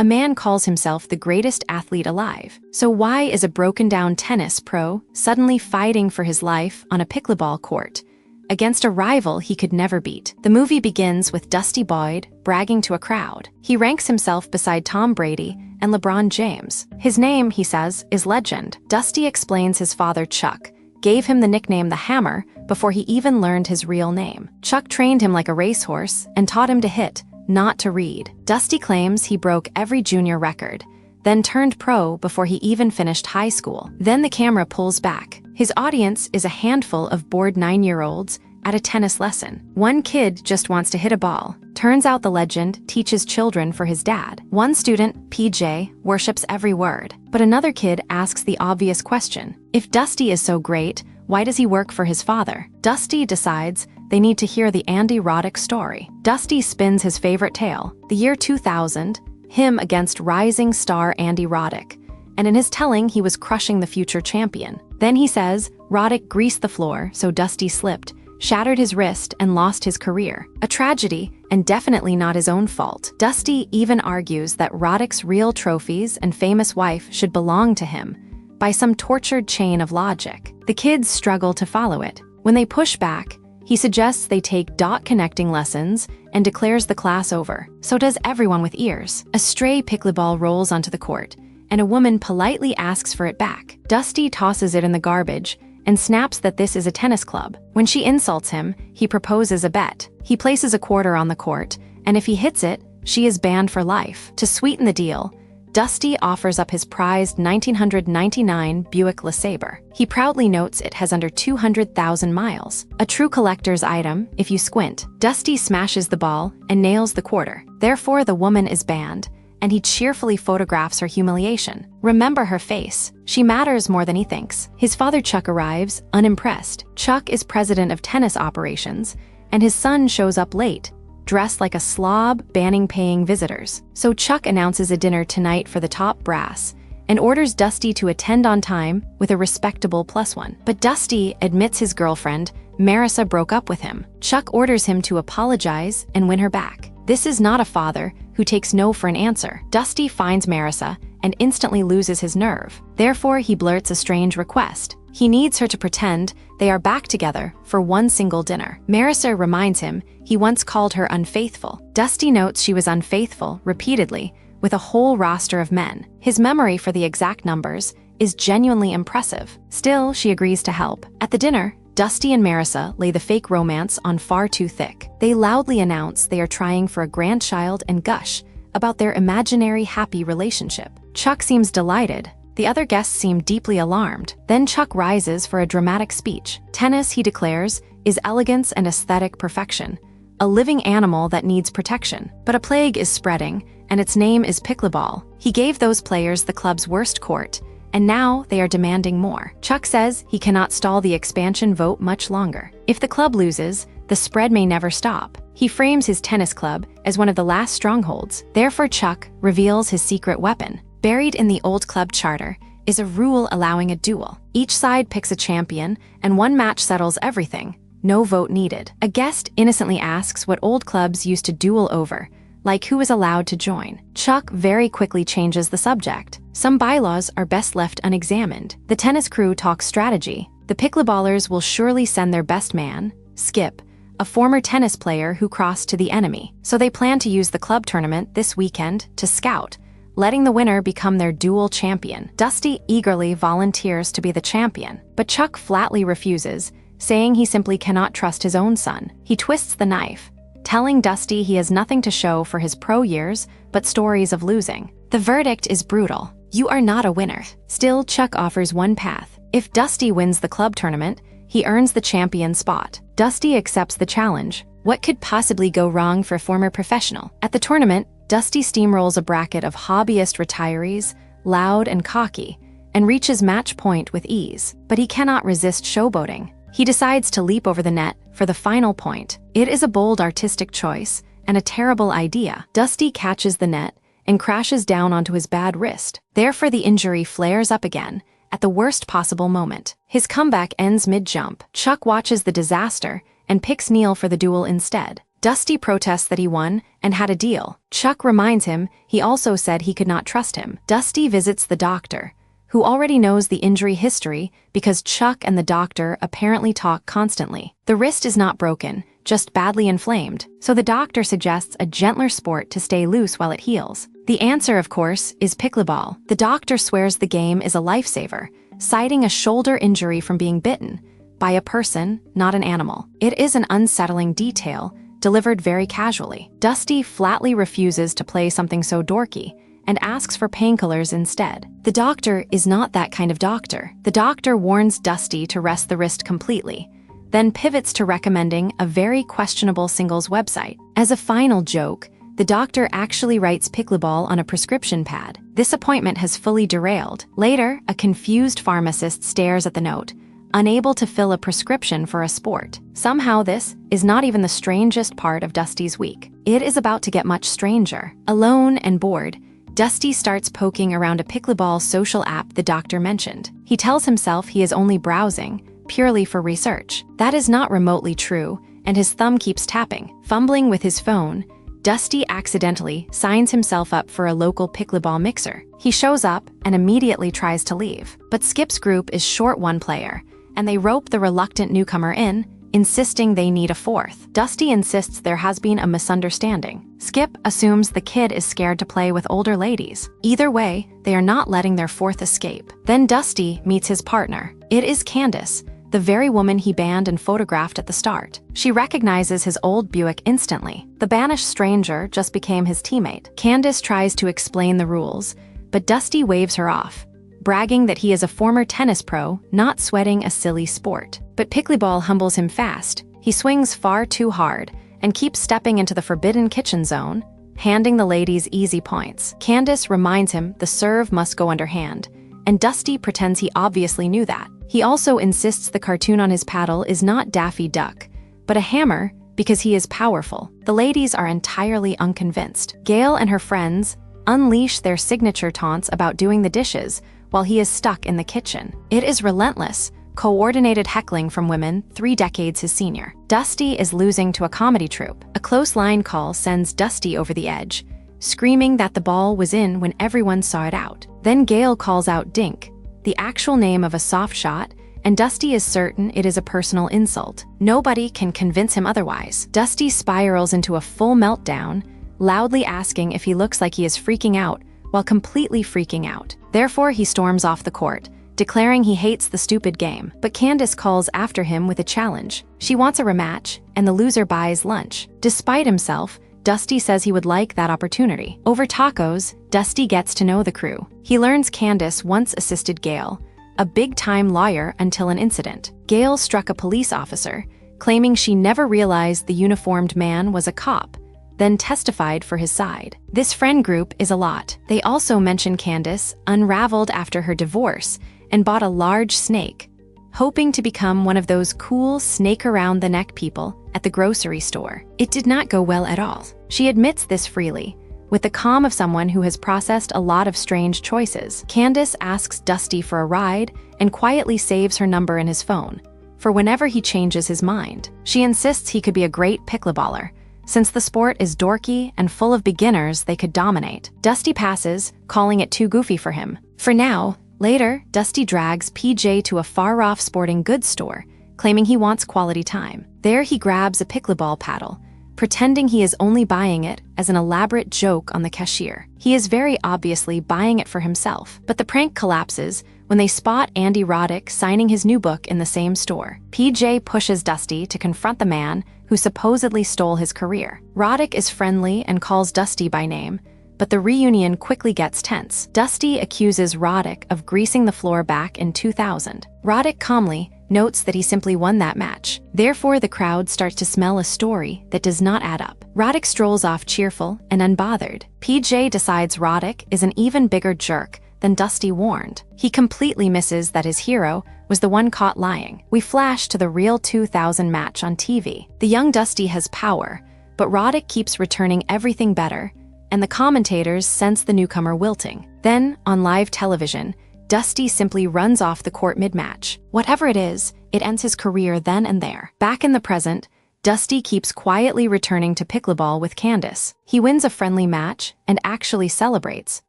A man calls himself the greatest athlete alive. So why is a broken-down tennis pro suddenly fighting for his life on a pickleball court against a rival he could never beat? The movie begins with Dusty Boyd bragging to a crowd. He ranks himself beside Tom Brady and LeBron James. His name, he says, is legend. Dusty explains his father, Chuck, gave him the nickname the Hammer before he even learned his real name. Chuck trained him like a racehorse and taught him to hit, not to read. Dusty claims he broke every junior record, then turned pro before he even finished high school. Then the camera pulls back. His audience is a handful of bored 9-year-olds at a tennis lesson. One kid just wants to hit a ball. Turns out the legend teaches children for his dad. One student, PJ, worships every word. But another kid asks the obvious question. If Dusty is so great, why does he work for his father? Dusty decides they need to hear the Andy Roddick story. Dusty spins his favorite tale, the year 2000, him against rising star Andy Roddick. And in his telling, he was crushing the future champion. Then he says Roddick greased the floor, so Dusty slipped, shattered his wrist, and lost his career. A tragedy, and definitely not his own fault. Dusty even argues that Roddick's real trophies and famous wife should belong to him by some tortured chain of logic. The kids struggle to follow it. When they push back, he suggests they take dot connecting lessons and declares the class over. So does everyone with ears. A stray pickleball rolls onto the court, and a woman politely asks for it back. Dusty tosses it in the garbage and snaps that this is a tennis club. When she insults him, he proposes a bet. He places a quarter on the court, and if he hits it, she is banned for life. To sweeten the deal, Dusty offers up his prized 1999 Buick LeSabre. He proudly notes it has under 200,000 miles. A true collector's item, if you squint. Dusty smashes the ball and nails the quarter. Therefore, the woman is banned, and he cheerfully photographs her humiliation. Remember her face. She matters more than he thinks. His father Chuck arrives, unimpressed. Chuck is president of tennis operations, and his son shows up late, dressed like a slob, banning paying visitors. So Chuck announces a dinner tonight for the top brass and orders Dusty to attend on time with a respectable +1. But Dusty admits his girlfriend, Marissa, broke up with him. Chuck orders him to apologize and win her back. This is not a father who takes no for an answer. Dusty finds Marissa and instantly loses his nerve. Therefore, he blurts a strange request. He needs her to pretend they are back together for one single dinner. Marissa reminds him he once called her unfaithful. Dusty notes she was unfaithful repeatedly with a whole roster of men. His memory for the exact numbers is genuinely impressive. Still, she agrees to help. At the dinner, Dusty and Marissa lay the fake romance on far too thick. They loudly announce they are trying for a grandchild and gush about their imaginary happy relationship. Chuck seems delighted. The other guests seem deeply alarmed. Then Chuck rises for a dramatic speech. Tennis, he declares, is elegance and aesthetic perfection, a living animal that needs protection. But a plague is spreading, and its name is pickleball. He gave those players the club's worst court, and now they are demanding more. Chuck says he cannot stall the expansion vote much longer. If the club loses, the spread may never stop. He frames his tennis club as one of the last strongholds. Therefore, Chuck reveals his secret weapon. Buried in the old club charter is a rule allowing a duel. Each side picks a champion, and one match settles everything. No vote needed. A guest innocently asks what old clubs used to duel over, like who is allowed to join. Chuck very quickly changes the subject. Some bylaws are best left unexamined. The tennis crew talks strategy. The pickleballers will surely send their best man, Skip, a former tennis player who crossed to the enemy. So they plan to use the club tournament this weekend to scout, letting the winner become their dual champion. Dusty eagerly volunteers to be the champion, but Chuck flatly refuses, saying he simply cannot trust his own son. He twists the knife, telling Dusty he has nothing to show for his pro years but stories of losing. The verdict is brutal. You are not a winner. Still, Chuck offers one path. If Dusty wins the club tournament, he earns the champion spot. Dusty accepts the challenge. What could possibly go wrong for a former professional? At the tournament, Dusty steamrolls a bracket of hobbyist retirees, loud and cocky, and reaches match point with ease. But he cannot resist showboating. He decides to leap over the net for the final point. It is a bold artistic choice and a terrible idea. Dusty catches the net and crashes down onto his bad wrist. Therefore, the injury flares up again at the worst possible moment. His comeback ends mid-jump. Chuck watches the disaster and picks Neil for the duel instead. Dusty protests that he won and had a deal. Chuck reminds him he also said he could not trust him. Dusty visits the doctor, who already knows the injury history because Chuck and the doctor apparently talk constantly. The wrist is not broken, just badly inflamed, so the doctor suggests a gentler sport to stay loose while it heals. The answer, of course, is pickleball. The doctor swears the game is a lifesaver, citing a shoulder injury from being bitten by a person, not an animal. It is an unsettling detail, delivered very casually. Dusty flatly refuses to play something so dorky and asks for painkillers instead. The doctor is not that kind of doctor. The doctor warns Dusty to rest the wrist completely, then pivots to recommending a very questionable singles website. As a final joke, the doctor actually writes pickleball on a prescription pad. This appointment has fully derailed. Later, a confused pharmacist stares at the note, unable to fill a prescription for a sport. Somehow this is not even the strangest part of Dusty's week. It is about to get much stranger. Alone and bored, Dusty starts poking around a pickleball social app the doctor mentioned. He tells himself he is only browsing, purely for research. That is not remotely true, and his thumb keeps tapping. Fumbling with his phone, Dusty accidentally signs himself up for a local pickleball mixer. He shows up and immediately tries to leave. But Skip's group is short one player, and they rope the reluctant newcomer in, insisting they need a fourth. Dusty insists there has been a misunderstanding. Skip assumes the kid is scared to play with older ladies. Either way, they are not letting their fourth escape. Then Dusty meets his partner. It is Candace, the very woman he banned and photographed at the start. She recognizes his old Buick instantly. The banished stranger just became his teammate. Candace tries to explain the rules, but Dusty waves her off, bragging that he is a former tennis pro, not sweating a silly sport. But pickleball humbles him fast. He swings far too hard and keeps stepping into the forbidden kitchen zone, handing the ladies easy points. Candace reminds him the serve must go underhand, and Dusty pretends he obviously knew that. He also insists the cartoon on his paddle is not Daffy Duck, but a hammer because he is powerful. The ladies are entirely unconvinced. Gail and her friends unleash their signature taunts about doing the dishes while he is stuck in the kitchen. It is relentless, coordinated heckling from women 3 decades his senior. Dusty is losing to a comedy troupe. A close line call sends Dusty over the edge, screaming that the ball was in when everyone saw it out. Then Gail calls out Dink, the actual name of a soft shot, and Dusty is certain it is a personal insult. Nobody can convince him otherwise. Dusty spirals into a full meltdown, loudly asking if he looks like he is freaking out while completely freaking out. Therefore, he storms off the court, declaring he hates the stupid game. But Candace calls after him with a challenge. She wants a rematch, and the loser buys lunch. Despite himself, Dusty says he would like that opportunity. Over tacos, Dusty gets to know the crew. He learns Candace once assisted Gail, a big-time lawyer, until an incident. Gail struck a police officer, claiming she never realized the uniformed man was a cop, then testified for his side. This friend group is a lot. They also mention Candace unraveled after her divorce and bought a large snake, hoping to become one of those cool snake-around-the-neck people at the grocery store. It did not go well at all. She admits this freely, with the calm of someone who has processed a lot of strange choices. Candace asks Dusty for a ride and quietly saves her number in his phone, for whenever he changes his mind. She insists he could be a great pickleballer, since the sport is dorky and full of beginners they could dominate. Dusty passes, calling it too goofy for him. For now. Later, Dusty drags PJ to a far-off sporting goods store, claiming he wants quality time. There he grabs a pickleball paddle, pretending he is only buying it as an elaborate joke on the cashier. He is very obviously buying it for himself, but the prank collapses when they spot Andy Roddick signing his new book in the same store. PJ pushes Dusty to confront the man who supposedly stole his career. Roddick is friendly and calls Dusty by name, but the reunion quickly gets tense. Dusty accuses Roddick of greasing the floor back in 2000. Roddick calmly notes that he simply won that match. Therefore, the crowd starts to smell a story that does not add up. Roddick strolls off cheerful and unbothered. PJ decides Roddick is an even bigger jerk than Dusty warned. He completely misses that his hero was the one caught lying. We flash to the real 2000 match on TV. The young Dusty has power, but Roddick keeps returning everything better, and the commentators sense the newcomer wilting. Then, on live television, Dusty simply runs off the court mid-match. Whatever it is, it ends his career then and there. Back in the present, Dusty keeps quietly returning to pickleball with Candace. He wins a friendly match and actually celebrates.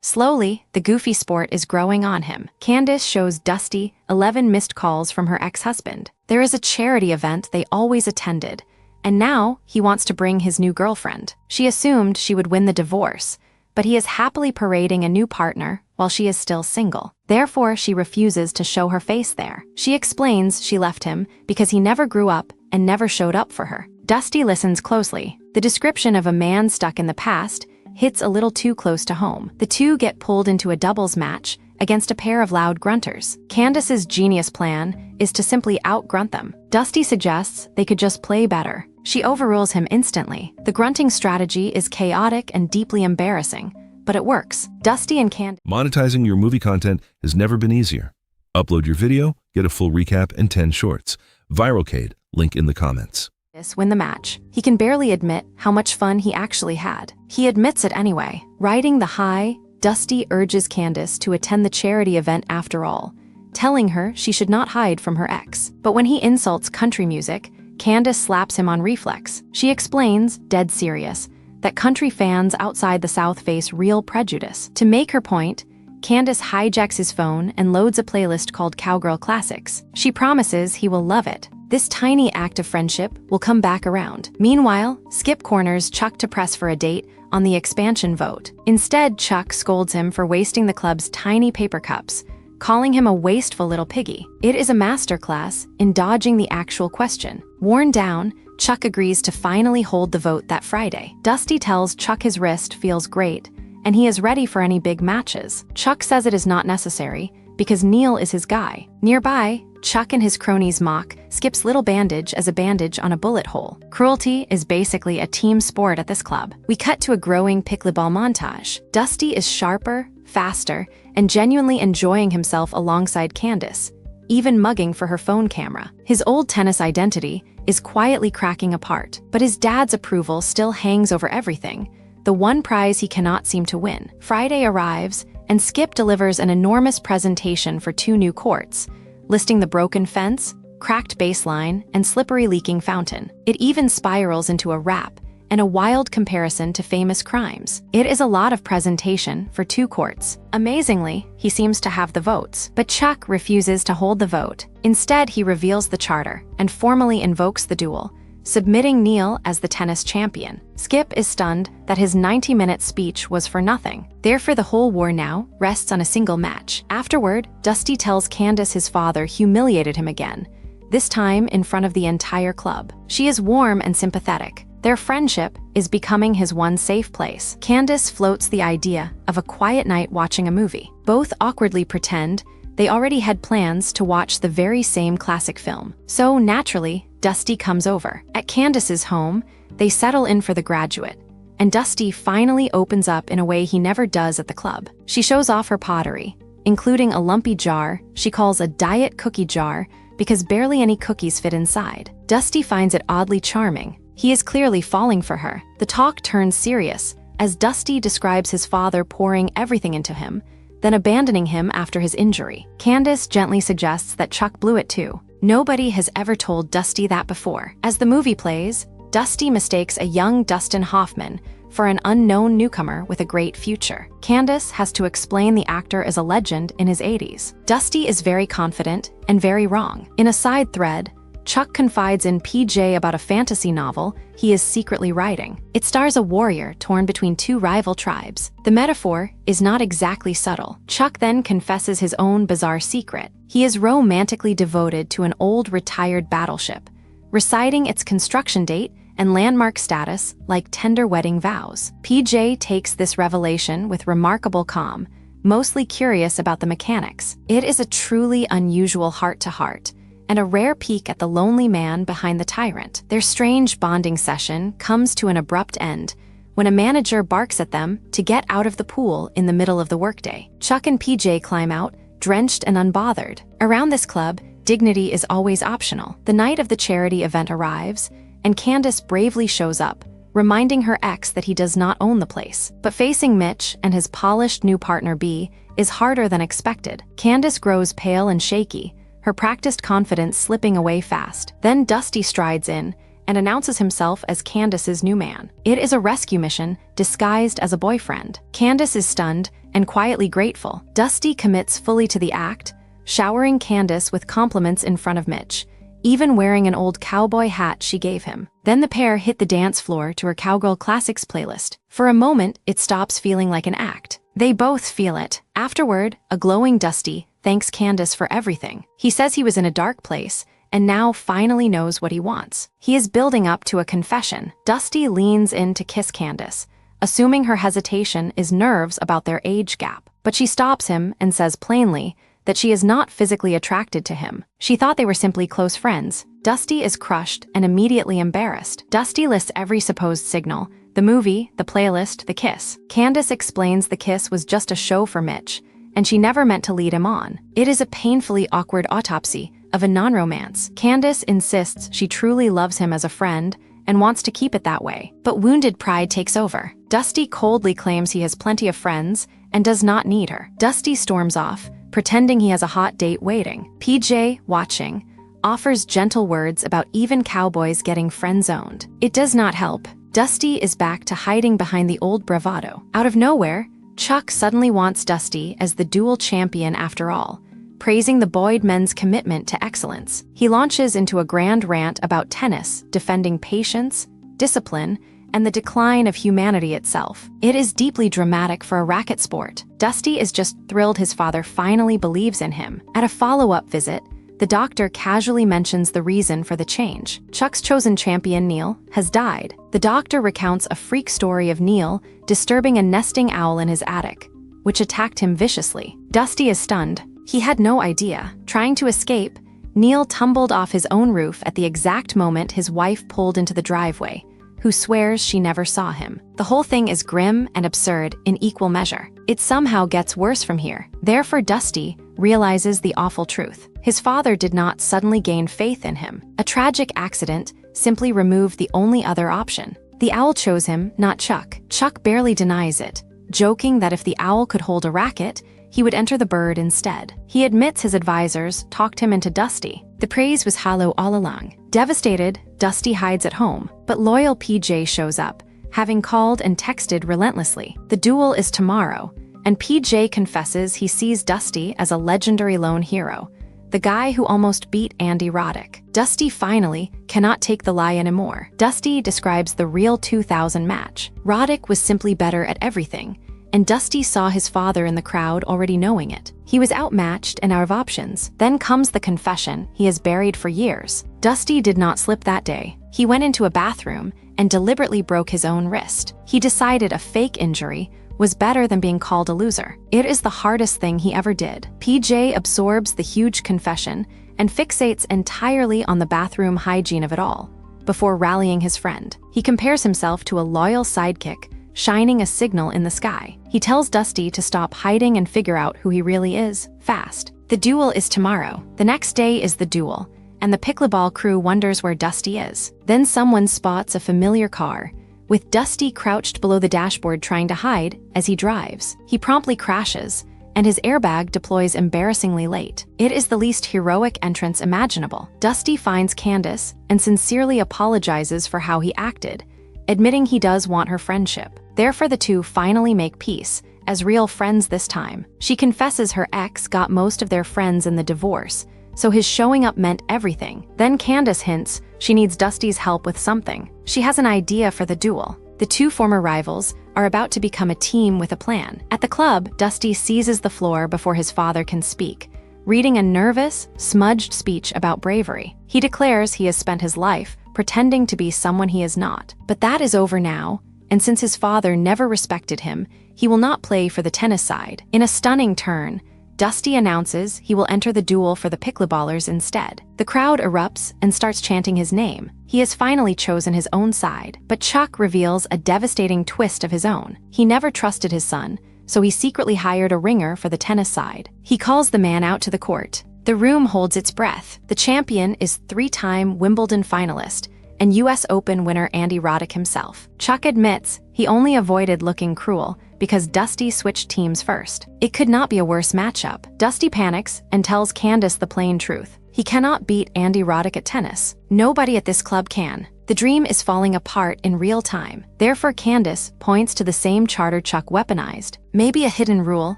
Slowly, the goofy sport is growing on him. Candace shows Dusty 11 missed calls from her ex-husband. There is a charity event they always attended, and now he wants to bring his new girlfriend. She assumed she would win the divorce, but he is happily parading a new partner while she is still single. Therefore, she refuses to show her face there. She explains she left him because he never grew up and never showed up for her. Dusty listens closely. The description of a man stuck in the past hits a little too close to home. The two get pulled into a doubles match against a pair of loud grunters. Candace's genius plan is to simply out-grunt them. Dusty suggests they could just play better. She overrules him instantly. The grunting strategy is chaotic and deeply embarrassing, but it works. Dusty and Candace Monetizing your movie content has never been easier. Upload your video, get a full recap and 10 shorts. ViralCade, link in the comments. win the match. He can barely admit how much fun he actually had. He admits it anyway. Riding the high, Dusty urges Candace to attend the charity event after all, telling her she should not hide from her ex. But when he insults country music, Candace slaps him on reflex. She explains, dead serious, that country fans outside the South face real prejudice. To make her point, Candace hijacks his phone and loads a playlist called Cowgirl Classics. She promises he will love it. This tiny act of friendship will come back around. Meanwhile, Skip corners Chuck to press for a date on the expansion vote. Instead, Chuck scolds him for wasting the club's tiny paper cups, calling him a wasteful little piggy. It is a masterclass in dodging the actual question. Worn down, Chuck agrees to finally hold the vote that Friday. Dusty tells Chuck his wrist feels great, and he is ready for any big matches. Chuck says it is not necessary, because Neil is his guy. Nearby, Chuck and his cronies mock Skip's little bandage as a bandage on a bullet hole. Cruelty is basically a team sport at this club. We cut to a growing pickleball montage. Dusty is sharper, faster, and genuinely enjoying himself alongside Candace, even mugging for her phone camera. His old tennis identity is quietly cracking apart, but his dad's approval still hangs over everything, the one prize he cannot seem to win. Friday arrives, and Skip delivers an enormous presentation for 2 new courts, listing the broken fence, cracked baseline, and slippery leaking fountain. It even spirals into a rap and a wild comparison to famous crimes. It is a lot of presentation for 2 courts. Amazingly, he seems to have the votes, but Chuck refuses to hold the vote. Instead, he reveals the charter and formally invokes the duel, submitting Neil as the tennis champion. Skip is stunned that his 90-minute speech was for nothing. Therefore, the whole war now rests on a single match. Afterward, Dusty tells Candace his father humiliated him again, this time in front of the entire club. She is warm and sympathetic. Their friendship is becoming his one safe place. Candace floats the idea of a quiet night watching a movie. Both awkwardly pretend they already had plans to watch the very same classic film. So naturally, Dusty comes over. At Candace's home, they settle in for The Graduate, and Dusty finally opens up in a way he never does at the club. She shows off her pottery, including a lumpy jar she calls a diet cookie jar because barely any cookies fit inside. Dusty finds it oddly charming. He is clearly falling for her. The talk turns serious as Dusty describes his father pouring everything into him, then abandoning him after his injury. Candace gently suggests that Chuck blew it too. Nobody has ever told Dusty that before. As the movie plays, Dusty mistakes a young Dustin Hoffman for an unknown newcomer with a great future. Candace has to explain the actor as a legend in his 80s. Dusty is very confident and very wrong. In a side thread, Chuck confides in PJ about a fantasy novel he is secretly writing. It stars a warrior torn between 2 rival tribes. The metaphor is not exactly subtle. Chuck then confesses his own bizarre secret. He is romantically devoted to an old retired battleship, reciting its construction date and landmark status like tender wedding vows. PJ takes this revelation with remarkable calm, mostly curious about the mechanics. It is a truly unusual heart-to-heart, and a rare peek at the lonely man behind the tyrant. Their strange bonding session comes to an abrupt end when a manager barks at them to get out of the pool in the middle of the workday. Chuck and PJ climb out, drenched and unbothered. Around this club, dignity is always optional. The night of the charity event arrives, and Candace bravely shows up, reminding her ex that he does not own the place. But facing Mitch and his polished new partner B is harder than expected. Candace grows pale and shaky, her practiced confidence slipping away fast. Then Dusty strides in and announces himself as Candace's new man. It is a rescue mission disguised as a boyfriend. Candace is stunned and quietly grateful. Dusty commits fully to the act, showering Candace with compliments in front of Mitch, even wearing an old cowboy hat she gave him. Then the pair hit the dance floor to her Cowgirl Classics playlist. For a moment, it stops feeling like an act. They both feel it. Afterward, a glowing Dusty thanks Candace for everything. He says he was in a dark place and now finally knows what he wants. He is building up to a confession. Dusty leans in to kiss Candace, assuming her hesitation is nerves about their age gap. But she stops him and says plainly that she is not physically attracted to him. She thought they were simply close friends. Dusty is crushed and immediately embarrassed. Dusty lists every supposed signal: the movie, the playlist, the kiss. Candace explains the kiss was just a show for Mitch, and she never meant to lead him on. It is a painfully awkward autopsy of a non-romance. Candace insists she truly loves him as a friend and wants to keep it that way. But wounded pride takes over. Dusty coldly claims he has plenty of friends and does not need her. Dusty storms off, pretending he has a hot date waiting. PJ, watching, offers gentle words about even cowboys getting friend-zoned. It does not help. Dusty is back to hiding behind the old bravado. Out of nowhere, Chuck suddenly wants Dusty as the dual champion after all, praising the Boyd men's commitment to excellence. He launches into a grand rant about tennis, defending patience, discipline, and the decline of humanity itself. It is deeply dramatic for a racket sport. Dusty is just thrilled his father finally believes in him. At a follow-up visit, the doctor casually mentions the reason for the change. Chuck's chosen champion, Neil, has died. The doctor recounts a freak story of Neil disturbing a nesting owl in his attic, which attacked him viciously. Dusty is stunned. He had no idea. Trying to escape, Neil tumbled off his own roof at the exact moment his wife pulled into the driveway, who swears she never saw him. The whole thing is grim and absurd in equal measure. It somehow gets worse from here. Therefore, Dusty realizes the awful truth. His father did not suddenly gain faith in him. A tragic accident simply removed the only other option. The owl chose him, not Chuck. Chuck barely denies it, joking that if the owl could hold a racket, he would enter the bird instead. He admits his advisors talked him into Dusty. The praise was hollow all along. Devastated, Dusty hides at home, but loyal PJ shows up, having called and texted relentlessly. The duel is tomorrow, and PJ confesses he sees Dusty as a legendary lone hero, the guy who almost beat Andy Roddick. Dusty finally cannot take the lie anymore. Dusty describes the real 2000 match. Roddick was simply better at everything, and Dusty saw his father in the crowd already knowing it. He was outmatched and out of options. Then comes the confession he has buried for years. Dusty did not slip that day. He went into a bathroom and deliberately broke his own wrist. He decided a fake injury was better than being called a loser. It is the hardest thing he ever did. PJ absorbs the huge confession and fixates entirely on the bathroom hygiene of it all, before rallying his friend. He compares himself to a loyal sidekick, shining a signal in the sky. He tells Dusty to stop hiding and figure out who he really is, fast. The duel is tomorrow. The next day is the duel, and the pickleball crew wonders where Dusty is. Then someone spots a familiar car, with Dusty crouched below the dashboard trying to hide as he drives. He promptly crashes, and his airbag deploys embarrassingly late. It is the least heroic entrance imaginable. Dusty finds Candace and sincerely apologizes for how he acted, admitting he does want her friendship. Therefore, the two finally make peace, as real friends this time. She confesses her ex got most of their friends in the divorce, so his showing up meant everything. Then Candace hints she needs Dusty's help with something. She has an idea for the duel. The two former rivals are about to become a team with a plan. At the club, Dusty seizes the floor before his father can speak, reading a nervous, smudged speech about bravery. He declares he has spent his life pretending to be someone he is not. But that is over now, and since his father never respected him, he will not play for the tennis side. In a stunning turn, Dusty announces he will enter the duel for the pickleballers instead. The crowd erupts and starts chanting his name. He has finally chosen his own side, but Chuck reveals a devastating twist of his own. He never trusted his son, so he secretly hired a ringer for the tennis side. He calls the man out to the court. The room holds its breath. The champion is three-time Wimbledon finalist and US Open winner Andy Roddick himself. Chuck admits he only avoided looking cruel because Dusty switched teams first. It could not be a worse matchup. Dusty panics and tells Candace the plain truth. He cannot beat Andy Roddick at tennis. Nobody at this club can. The dream is falling apart in real time. Therefore, Candace points to the same charter Chuck weaponized. Maybe a hidden rule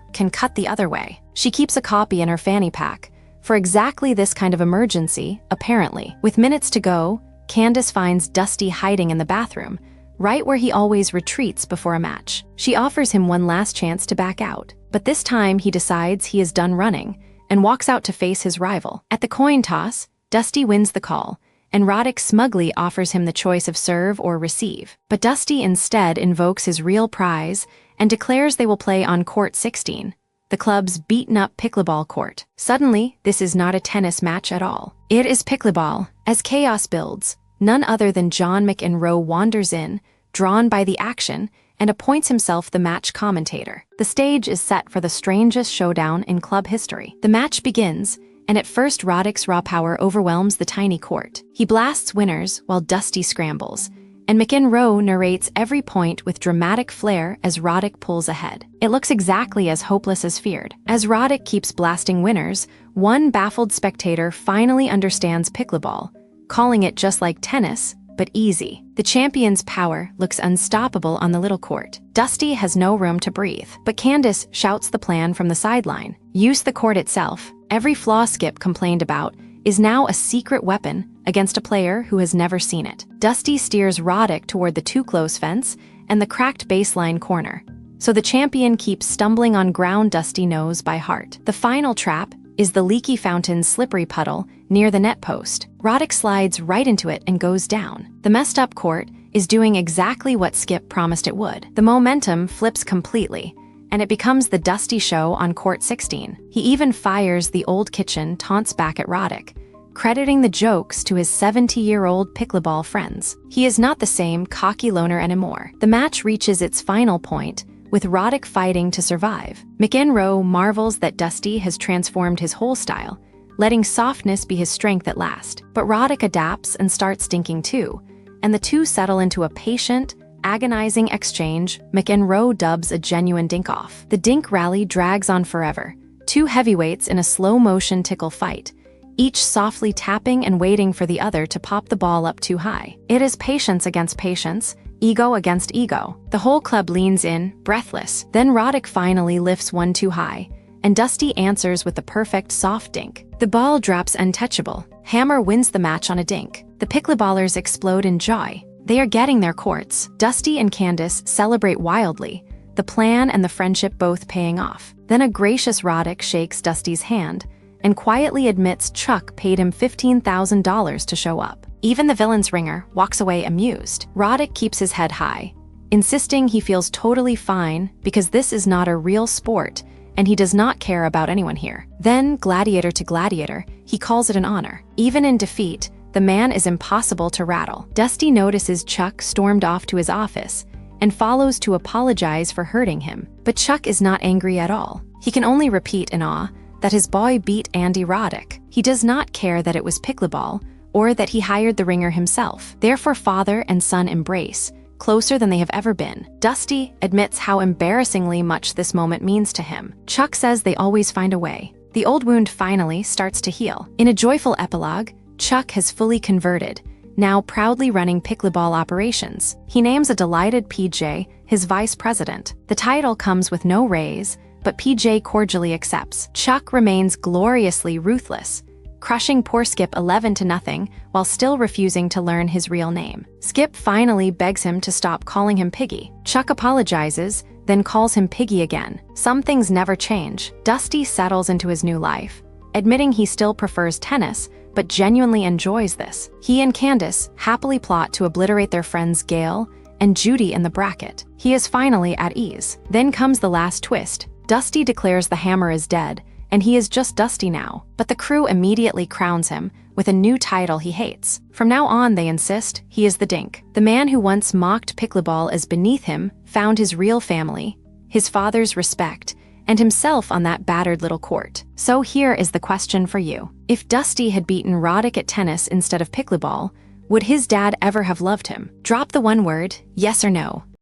can cut the other way. She keeps a copy in her fanny pack for exactly this kind of emergency, apparently. With minutes to go, Candace finds Dusty hiding in the bathroom, right where he always retreats before a match. She offers him one last chance to back out, but this time he decides he is done running and walks out to face his rival. At the coin toss, Dusty wins the call, and Roddick smugly offers him the choice of serve or receive. But Dusty instead invokes his real prize and declares they will play on court 16, the club's beaten-up pickleball court. Suddenly, this is not a tennis match at all. It is pickleball. As chaos builds, none other than John McEnroe wanders in, drawn by the action, and appoints himself the match commentator. The stage is set for the strangest showdown in club history. The match begins, and at first Roddick's raw power overwhelms the tiny court. He blasts winners while Dusty scrambles, and McEnroe narrates every point with dramatic flair as Roddick pulls ahead. It looks exactly as hopeless as feared. As Roddick keeps blasting winners, one baffled spectator finally understands pickleball, calling it just like tennis, but easy. The champion's power looks unstoppable on the little court. Dusty has no room to breathe, but Candace shouts the plan from the sideline. Use the court itself. Every flaw Skip complained about is now a secret weapon against a player who has never seen it. Dusty steers Roddick toward the too-close fence and the cracked baseline corner, so the champion keeps stumbling on ground Dusty knows by heart. The final trap is the leaky fountain's slippery puddle near the net post. Roddick slides right into it and goes down. The messed-up court is doing exactly what Skip promised it would. The momentum flips completely, and it becomes the Dusty show on court 16. He even fires the old kitchen taunts back at Roddick, crediting the jokes to his 70-year-old pickleball friends. He is not the same cocky loner anymore. The match reaches its final point, with Roddick fighting to survive. McEnroe marvels that Dusty has transformed his whole style, letting softness be his strength at last. But Roddick adapts and starts dinking too, and the two settle into a patient, agonizing exchange McEnroe dubs a genuine dink-off. The dink rally drags on forever, two heavyweights in a slow-motion tickle fight, each softly tapping and waiting for the other to pop the ball up too high. It is patience against patience, ego against ego. The whole club leans in, breathless. Then Roddick finally lifts one too high, and Dusty answers with the perfect soft dink. The ball drops untouchable. Hammer wins the match on a dink. The pickleballers explode in joy. They are getting their courts. Dusty and Candace celebrate wildly, the plan and the friendship both paying off. Then a gracious Roddick shakes Dusty's hand and quietly admits Chuck paid him $15,000 to show up. Even the villain's ringer walks away amused. Roddick keeps his head high, insisting he feels totally fine because this is not a real sport and he does not care about anyone here. Then, gladiator to gladiator, he calls it an honor. Even in defeat, the man is impossible to rattle. Dusty notices Chuck stormed off to his office and follows to apologize for hurting him. But Chuck is not angry at all. He can only repeat in awe that his boy beat Andy Roddick. He does not care that it was pickleball or that he hired the ringer himself. Therefore, father and son embrace, closer than they have ever been. Dusty admits how embarrassingly much this moment means to him. Chuck says they always find a way. The old wound finally starts to heal. In a joyful epilogue, Chuck has fully converted, now proudly running pickleball operations. He names a delighted PJ his vice president. The title comes with no raise, but PJ cordially accepts. Chuck remains gloriously ruthless, crushing poor Skip 11-0 while still refusing to learn his real name. Skip finally begs him to stop calling him Piggy. Chuck apologizes, then calls him Piggy again. Some things never change. Dusty settles into his new life, admitting he still prefers tennis, but genuinely enjoys this. He and Candace happily plot to obliterate their friends Gail and Judy in the bracket. He is finally at ease. Then comes the last twist. Dusty declares the hammer is dead, and he is just Dusty now. But the crew immediately crowns him with a new title he hates. From now on, they insist, he is the Dink. The man who once mocked pickleball as beneath him found his real family, his father's respect, and himself on that battered little court. So here is the question for you. If Dusty had beaten Roddick at tennis instead of pickleball, would his dad ever have loved him? Drop the one word, yes or no.